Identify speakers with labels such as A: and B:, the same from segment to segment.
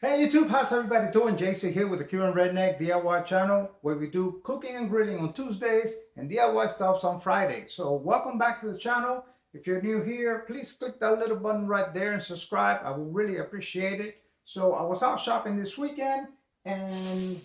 A: Hey YouTube, how's everybody doing? Jason here with the Cuban Redneck DIY channel, where we do cooking and grilling on Tuesdays and DIY stuffs on Fridays. So welcome back to the channel. If you're new here, please click that little button right there and subscribe. I would really appreciate it. So I was out shopping this weekend and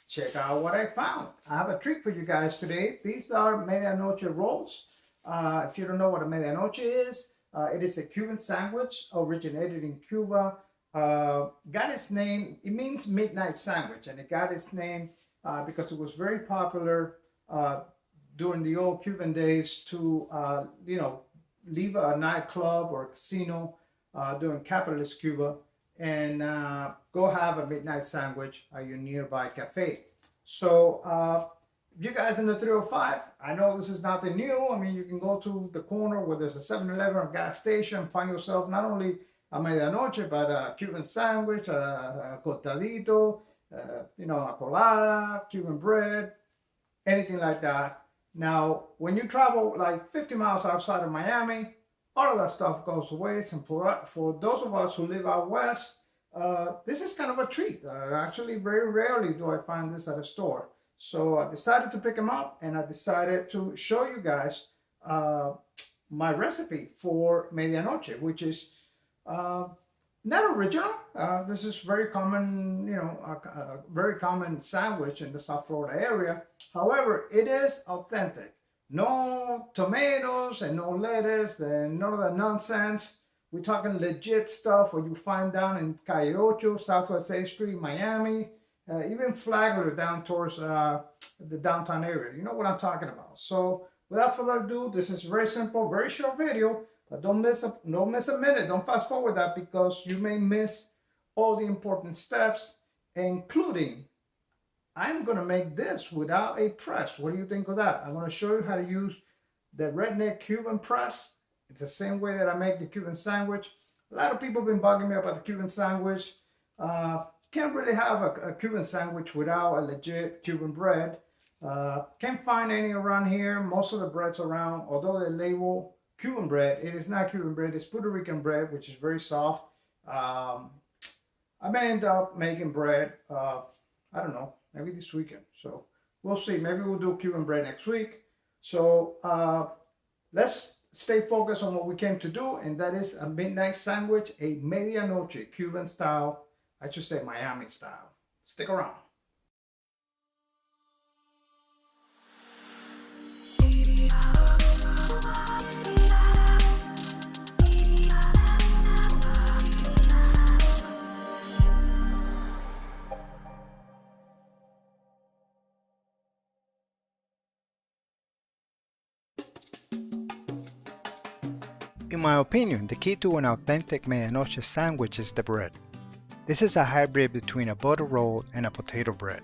A: check out what I found. I have a treat for you guys today. These are Medianoche rolls. If you don't know what a Medianoche is, it is a Cuban sandwich originated in Cuba. Got its name, it means midnight sandwich, and it got its name because it was very popular during the old Cuban days to leave a nightclub or a casino during capitalist Cuba and go have a midnight sandwich at your nearby cafe. So you guys in the 305, I know this is nothing new. I mean, you can go to the corner where there's a 7-Eleven or gas station and find yourself not only a medianoche, but a Cuban sandwich, a cortadito, a colada, Cuban bread, anything like that. Now, when you travel like 50 miles outside of Miami, all of that stuff goes away. And for those of us who live out west, this is kind of a treat. Actually, very rarely do I find this at a store. So I decided to pick them up, and I decided to show you guys my recipe for medianoche, which is not original. This is very common, a very common sandwich in the South Florida area. However, it is authentic. No tomatoes and no lettuce and none of that nonsense. We're talking legit stuff what you find down in Calle Ocho, Southwest 8th Street, Miami, even Flagler down towards the downtown area. You know what I'm talking about. So without further ado, this is very simple, very short video. But don't miss a minute. Don't fast forward that, because you may miss all the important steps, including I'm going to make this without a press. What do you think of that? I'm going to show you how to use the Redneck Cuban press. It's the same way that I make the Cuban sandwich. A lot of people have been bugging me about the Cuban sandwich. Can't really have a Cuban sandwich without a legit Cuban bread. Can't find any around here. Most of the breads around, although they label Cuban bread, it is not Cuban bread. It's Puerto Rican bread, which is very soft. I may end up making bread, I don't know, maybe this weekend. So we'll see. Maybe we'll do Cuban bread next week. So let's stay focused on what we came to do, and that is a midnight sandwich, a medianoche Cuban style. I should say Miami style. Stick around. In my opinion, the key to an authentic medianoche sandwich is the bread. This is a hybrid between a butter roll and a potato bread.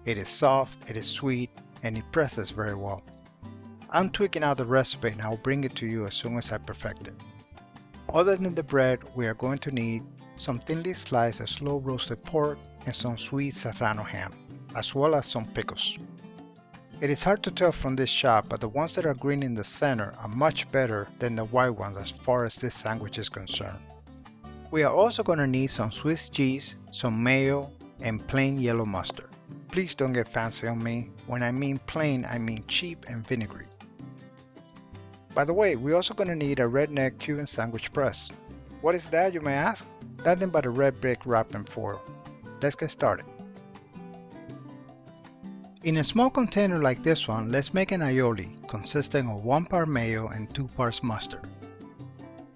A: It is soft, it is sweet, and it presses very well. I'm tweaking out the recipe and I'll bring it to you as soon as I perfect it. Other than the bread, we are going to need some thinly sliced slow roasted pork and some sweet serrano ham, as well as some pickles. It is hard to tell from this shot, but the ones that are green in the center are much better than the white ones as far as this sandwich is concerned. We are also going to need some Swiss cheese, some mayo, and plain yellow mustard. Please don't get fancy on me. When I mean plain, I mean cheap and vinegary. By the way, we're also going to need a Redneck Cuban sandwich press. What is that, you may ask? Nothing but a red brick wrapping foil. Let's get started. In a small container like this one, let's make an aioli consisting of 1 part mayo and 2 parts mustard.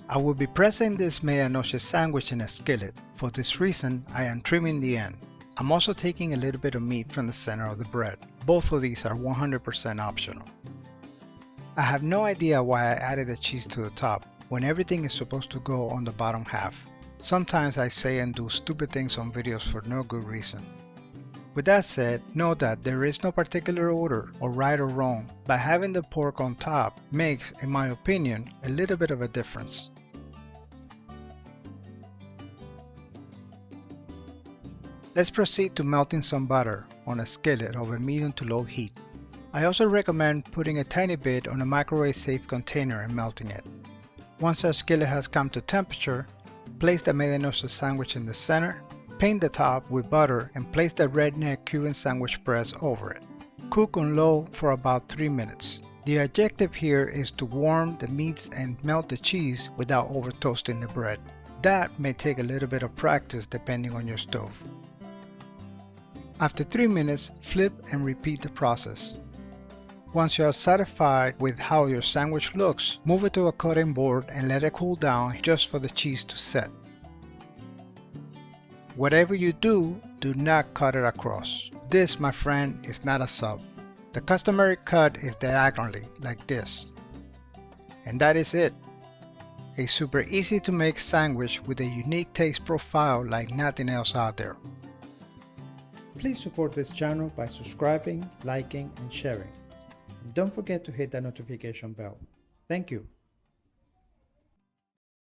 A: I will be pressing this medianoche sandwich in a skillet. For this reason, I am trimming the end. I'm also taking a little bit of meat from the center of the bread. Both of these are 100% optional. I have no idea why I added the cheese to the top when everything is supposed to go on the bottom half. Sometimes I say and do stupid things on videos for no good reason. With that said, know that there is no particular order or right or wrong, but having the pork on top makes, in my opinion, a little bit of a difference. Let's proceed to melting some butter on a skillet over medium to low heat. I also recommend putting a tiny bit on a microwave safe container and melting it. Once our skillet has come to temperature, place the Media Noche sandwich in the center, Paint the top with butter and place the Redneck Cuban sandwich press over it. Cook on low for about 3 minutes. The objective here is to warm the meats and melt the cheese without over toasting the bread. That may take a little bit of practice depending on your stove. After 3 minutes, flip and repeat the process. Once you are satisfied with how your sandwich looks, move it to a cutting board and let it cool down just for the cheese to set. Whatever you do, do not cut it across. This, my friend, is not a sub. The customary cut is diagonally, like this. And that is it. A super easy to make sandwich with a unique taste profile like nothing else out there. Please support this channel by subscribing, liking, and sharing. And don't forget to hit that notification bell. Thank you.